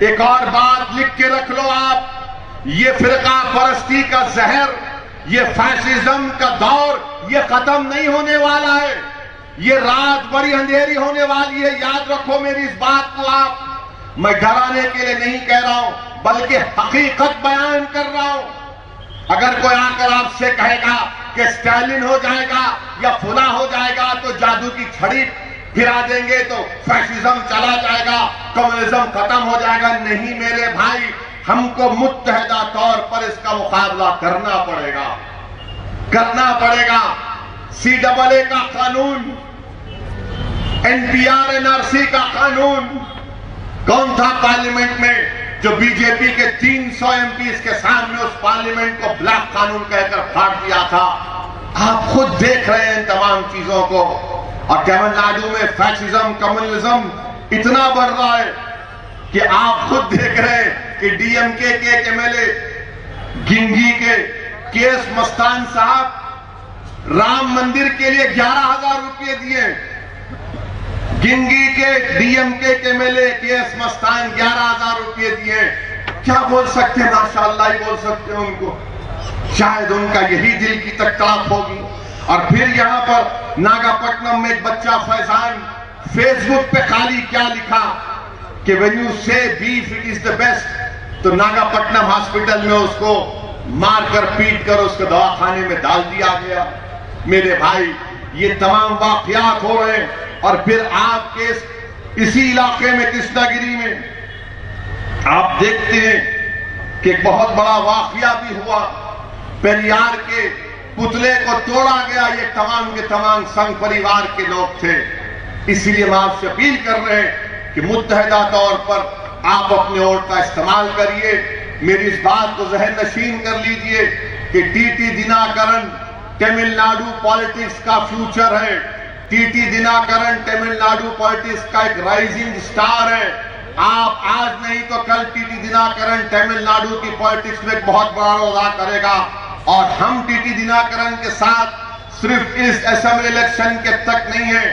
ایک اور بات لکھ کے رکھ لو آپ، یہ فرقہ پرستی کا زہر، یہ فیشزم کا دور یہ ختم نہیں ہونے والا ہے، یہ رات بڑی اندھیری ہونے والی ہے، یاد رکھو میری اس بات کو آپ۔ میں ڈرانے کے لیے نہیں کہہ رہا ہوں بلکہ حقیقت بیان کر رہا ہوں۔ اگر کوئی آ کر آپ سے کہے گا کہ اسٹالن ہو جائے گا یا فلاں ہو جائے گا تو جادو کی چھڑی پھرا دیں گے تو فیشزم چلا جائے گا، کمیونزم ختم ہو جائے گا، نہیں میرے بھائی، ہم کو متحدہ طور پر اس کا مقابلہ کرنا پڑے گا، کرنا پڑے گا۔ سی ڈبل اے کا قانون، N P R N R C کا قانون، کون تھا پارلیمنٹ میں جو بی جے پی کے 300 ایم پیز کے سامنے اس پارلیمنٹ کو بلیک قانون کہہ کر پھاڑ دیا تھا؟ آپ خود دیکھ رہے ہیں ان تمام چیزوں کو۔ اور تمل ناڈو میں فیشزم کمیونزم اتنا بڑھ رہا ہے کہ آپ خود دیکھ رہے ہیں کہ ڈی ایم کے ایک ایم ایل اے گنگی کے کیس مستان صاحب رام مندر کے لیے 11,000 روپے دیے، گنگی کے ڈی ایم کے ایم ایل اے کیس مستان 11,000 روپے دیے۔ کیا بول سکتے ہیں؟ ماشاءاللہ ہی بول سکتے ہیں ان کو، شاید ان کا یہی دل کی تکلیف ہوگی۔ اور پھر یہاں پر ناگا پٹنم میں ایک بچہ فیضان فیس بک پہ خالی کیا لکھا کہ when you say beef it is the best، تو ناگا پٹنم ہاسپٹل میں اس کو مار کر پیٹ کر اس کو دواخانے میں ڈال دیا گیا۔ میرے بھائی یہ تمام واقعات ہو رہے ہیں۔ اور پھر آپ کے اسی علاقے میں کرشنا گری میں آپ دیکھتے ہیں کہ ایک بہت بڑا واقعہ بھی ہوا، پیریار کے پتلے کو توڑا گیا، یہ تمام کے تمام سنگ پریوار کے لوگ تھے۔ اسی لیے ہم آپ سے اپیل کر رہے ہیں کہ متحدہ طور پر آپ اپنے ووٹ کا استعمال کریے۔ میری اس بات کو ذہن نشین کر لیجئے کہ T T Dhinakaran Tamil Nadu politics کا فیوچر ہے، T T Dhinakaran Tamil Nadu politics کا ایک رائزنگ سٹار ہے۔ آپ آج نہیں تو کل ٹی ٹی دناکرن تمل ناڈو کی پالیٹکس میں ایک بہت بڑا رول ادا کرے گا، اور ہم ٹی ٹی دناکرن کے ساتھ صرف اس اسمبلی الیکشن کے تک نہیں ہیں،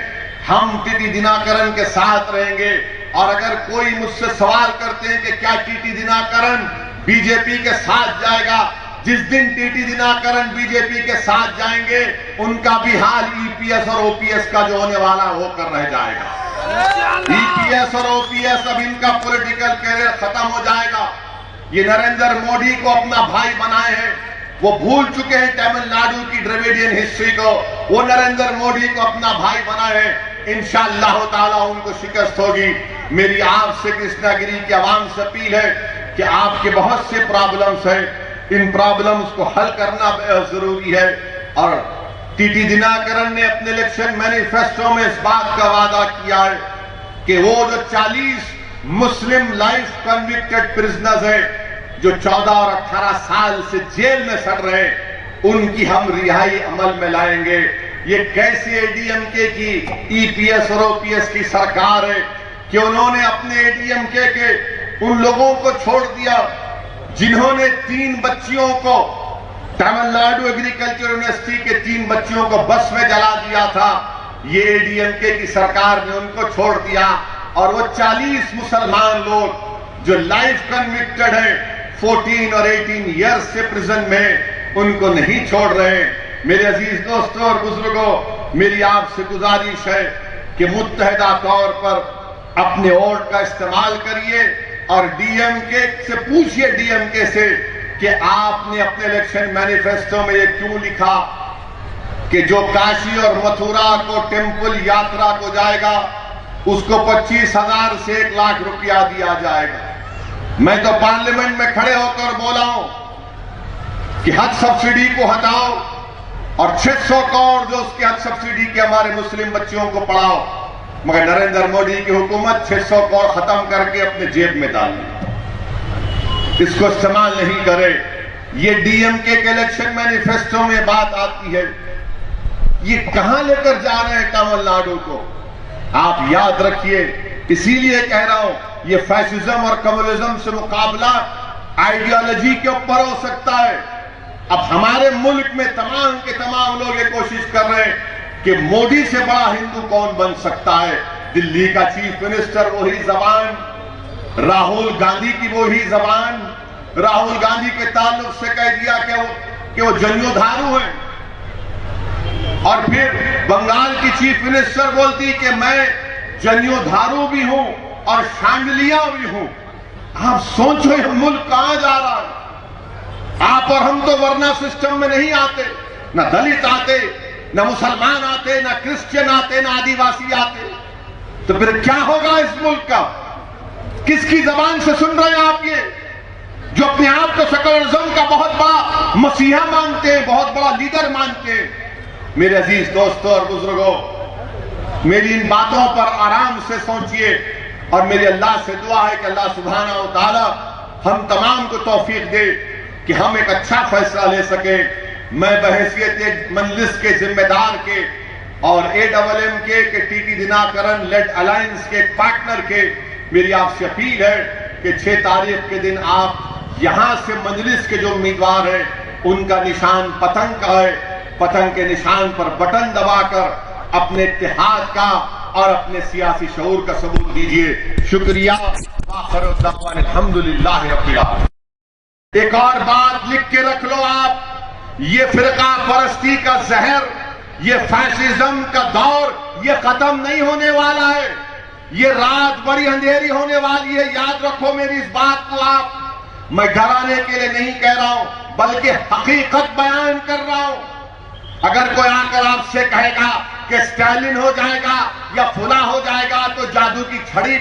ہم ٹی ٹی دناکرن کے ساتھ رہیں گے۔ اور اگر کوئی مجھ سے سوال کرتے ہیں کہ کیا ٹی ٹی دناکرن بی جے پی کے ساتھ جائے گا، جس دن ٹی ٹی دناکرن بی جے پی کے ساتھ جائیں گے ان کا بھی حال ای پی ایس اور او پی ایس کا جو ہونے والا ہو کر رہ جائے گا۔ ای پی ایس اور او پی ایس اب ان کا پولیٹیکل کیریئر ختم ہو جائے گا۔ یہ نریندر مودی کو اپنا بھائی بنائے ہیں، وہ بھول چکے ہیں تمل ناڈو کی ڈراویڈین ہسٹری کو، وہ نریندر مودی کو اپنا بھائی بنائے ہیں۔ انشاءاللہ تعالیٰ ان کو شکست ہوگی۔ میری آپ سے کرشنا گری کی عوام سے اپیل ہے کہ آپ کے بہت سے پرابلمز ہیں، ان پرابلمز کو حل کرنا بہت ضروری ہے۔ اور ٹی ٹی دناکرن نے اپنے الیکشن مینیفیسٹو میں اس بات کا وعدہ کیا ہے کہ وہ جو 40 مسلم لائف کنوکٹڈ پرزنرز ہیں جو 14 اور 18 سال سے جیل میں سڑ رہے ہیں، ان کی ہم رہائی عمل میں لائیں گے۔ یہ کیسی اے ڈی ایم کے کی ای پی ایس اور او پی ایس کی سرکار ہے کہ انہوں نے اپنے اے ڈی ایم کے ان لوگوں کو چھوڑ دیا جنہوں نے 3 بچیوں کو تمل ناڈو ایگریکلچر یونیورسٹی کے 3 بچیوں کو بس میں جلا دیا تھا۔ یہ اے ڈی ایم کے کی سرکار نے ان کو چھوڑ دیا، اور وہ 40 مسلمان لوگ جو لائف کنوکٹڈ ہیں 14 اور 18 ایئرز سے پریزن میں، ان کو نہیں چھوڑ رہے۔ میرے عزیز دوستوں اور بزرگوں، میری آپ سے گزارش ہے کہ متحدہ طور پر اپنے ووٹ کا استعمال کریے، اور ڈی ایم کے سے پوچھئے، ڈی ایم کے سے کہ آپ نے اپنے الیکشن مینیفیسٹو میں یہ کیوں لکھا کہ جو کاشی اور متھرا کو ٹیمپل یاترا کو جائے گا اس کو 25,000 سے 1 لاکھ روپیہ دیا جائے گا۔ میں تو پارلیمنٹ میں کھڑے ہو کر بولا ہوں کہ حج سبسڈی کو ہٹاؤ، اور 600 کروڑ جو اس کی حج سبسڈی کے ہمارے مسلم بچیوں کو پڑھاؤ، مگر نریندر مودی کی حکومت 600 کروڑ ختم کر کے اپنے جیب میں ڈال دی، اس کو استعمال نہیں کرے۔ یہ ڈی ایم کے الیکشن مینیفیسٹو میں بات آتی ہے، یہ کہاں لے کر جا رہے ہیں تمل ناڈو کو؟ آپ یاد رکھیے، اسی لیے کہہ رہا ہوں یہ فیشزم اور کمیونزم سے مقابلہ آئیڈیالوجی کے اوپر ہو سکتا ہے۔ اب ہمارے ملک میں تمام کے تمام لوگ یہ کوشش کر رہے ہیں کہ مودی سے بڑا ہندو کون بن سکتا ہے؟ دلی کا چیف منسٹر وہی زبان، راہل گاندھی کی وہی زبان راہل گاندھی کے تعلق سے کہہ دیا کہ وہ جنیو دھارو ہیں، اور پھر بنگال کی چیف منسٹر بولتی کہ میں جنیو دھارو بھی ہوں اور شانڈلیا بھی ہوں۔ آپ سوچو یہ ملک کہاں جا رہا ہے؟ آپ اور ہم تو ورنہ سسٹم میں نہیں آتے، نہ دلت آتے، نہ مسلمان آتے، نہ کرسچن آتے، نہ آدیواسی آتے، تو پھر کیا ہوگا اس ملک کا؟ کس کی زبان سے سن رہے ہیں آپ یہ جو اپنے آپ کو سیکولرزم کا بہت بڑا مسیحا مانتے ہیں، بہت بڑا لیڈر مانتے ہیں؟ میرے عزیز دوستوں اور بزرگوں، میری ان باتوں پر آرام سے سوچئے، اور میری اللہ سے دعا ہے کہ اللہ سبحانہ و تعالی ہم تمام کو توفیق دے کہ ہم ایک اچھا فیصلہ لے سکیں۔ میں بحیثیت ایک مجلس کے ذمہ دار کے اور AMM کے ٹی ٹی دناکرن لیڈ الائنس کے ایک پارٹنر کے، میری آپ سے اپیل ہے کہ 6 تاریخ کے دن آپ یہاں سے مجلس کے جو امیدوار ہیں ان کا نشان پتنگ کا ہے، پتنگ کے نشان پر بٹن دبا کر اپنے اتحاد کا اور اپنے سیاسی شعور کا ثبوت دیجئے۔ شکریہ، آخر الدعوان الحمدللہ رب العالمین۔ ایک اور بات لکھ کے رکھ لو آپ، یہ فرقہ پرستی کا زہر، یہ فیشزم کا دور یہ ختم نہیں ہونے والا ہے، یہ رات بڑی اندھیری ہونے والی ہے۔ یاد رکھو میری اس بات کو آپ، میں ڈرانے کے لیے نہیں کہہ رہا ہوں بلکہ حقیقت بیان کر رہا ہوں۔ اگر کوئی آ کر آپ سے کہے گا کہ اسٹالن ہو جائے گا یا فلاں ہو جائے گا تو جادو کی چھڑی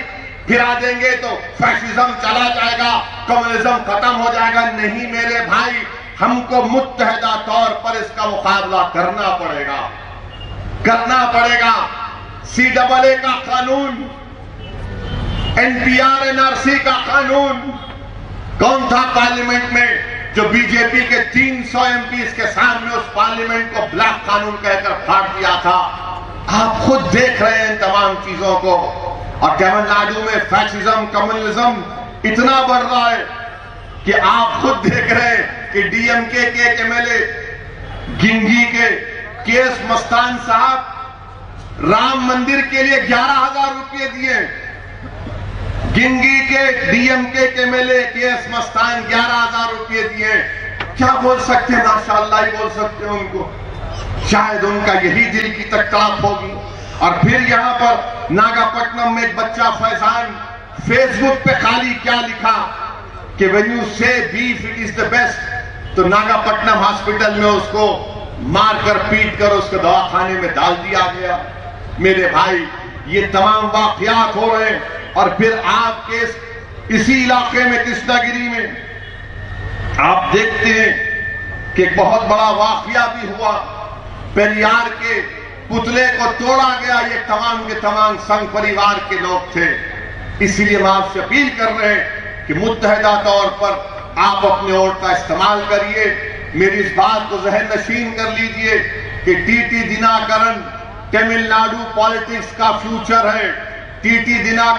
پھرا دیں گے تو فیشزم چلا جائے گا، کمیونزم ختم ہو جائے گا، نہیں میرے بھائی، ہم کو متحدہ طور پر اس کا مقابلہ کرنا پڑے گا، کرنا پڑے گا۔ CAA کا قانون، NPR NRC کا قانون، کون تھا پارلیمنٹ میں جو بی جے پی کے 300 MPs کے سامنے اس پارلیمنٹ کو بلیک قانون کہہ کر پھاڑ دیا تھا؟ آپ خود دیکھ رہے ہیں ان تمام چیزوں کو، اور تمل ناڈو میں فیشزم کمیونزم اتنا بڑھ رہا ہے کہ آپ خود دیکھ رہے ہیں کہ DMK کے ایک MLA گنگی کے KS مستان صاحب رام مندر کے لیے 11,000 روپے دیے۔ گنگی کے DMK کے MLA KS مستان 11,000 روپے دیے۔ کیا بول سکتے ہیں؟ ماشاءاللہ ہی بول سکتے ہیں ان کو، شاید ان کا یہی دل کی تڑپ ہوگی۔ اور پھر یہاں پر ناگا پٹنم میں ایک بچہ فیضان فیس بک پہ خالی کیا لکھا کہ when you say beef it is the best، تو ناگا پٹنم ہاسپٹل میں اس کو مار کر پیٹ کر اس کو دواخانے میں ڈال دیا گیا۔ میرے بھائی، یہ تمام واقعات ہو رہے ہیں، اور پھر آپ کے اسی علاقے میں کرشنا گری میں آپ دیکھتے ہیں کہ ایک بہت بڑا واقعہ بھی ہوا، پیریار کے پتلے کو توڑا گیا۔ یہ تمام کے تمام سنگ پریوار کے لوگ تھے۔ اسی لیے ہم آپ سے اپیل کر رہے ہیں کہ متحدہ طور پر آپ اپنے ووٹ کا استعمال کریے۔ میری اس بات کو ذہن نشین کر لیجئے کہ T T Dhinakaran Tamil Nadu politics کا فیوچر ہے۔ T T دناکرن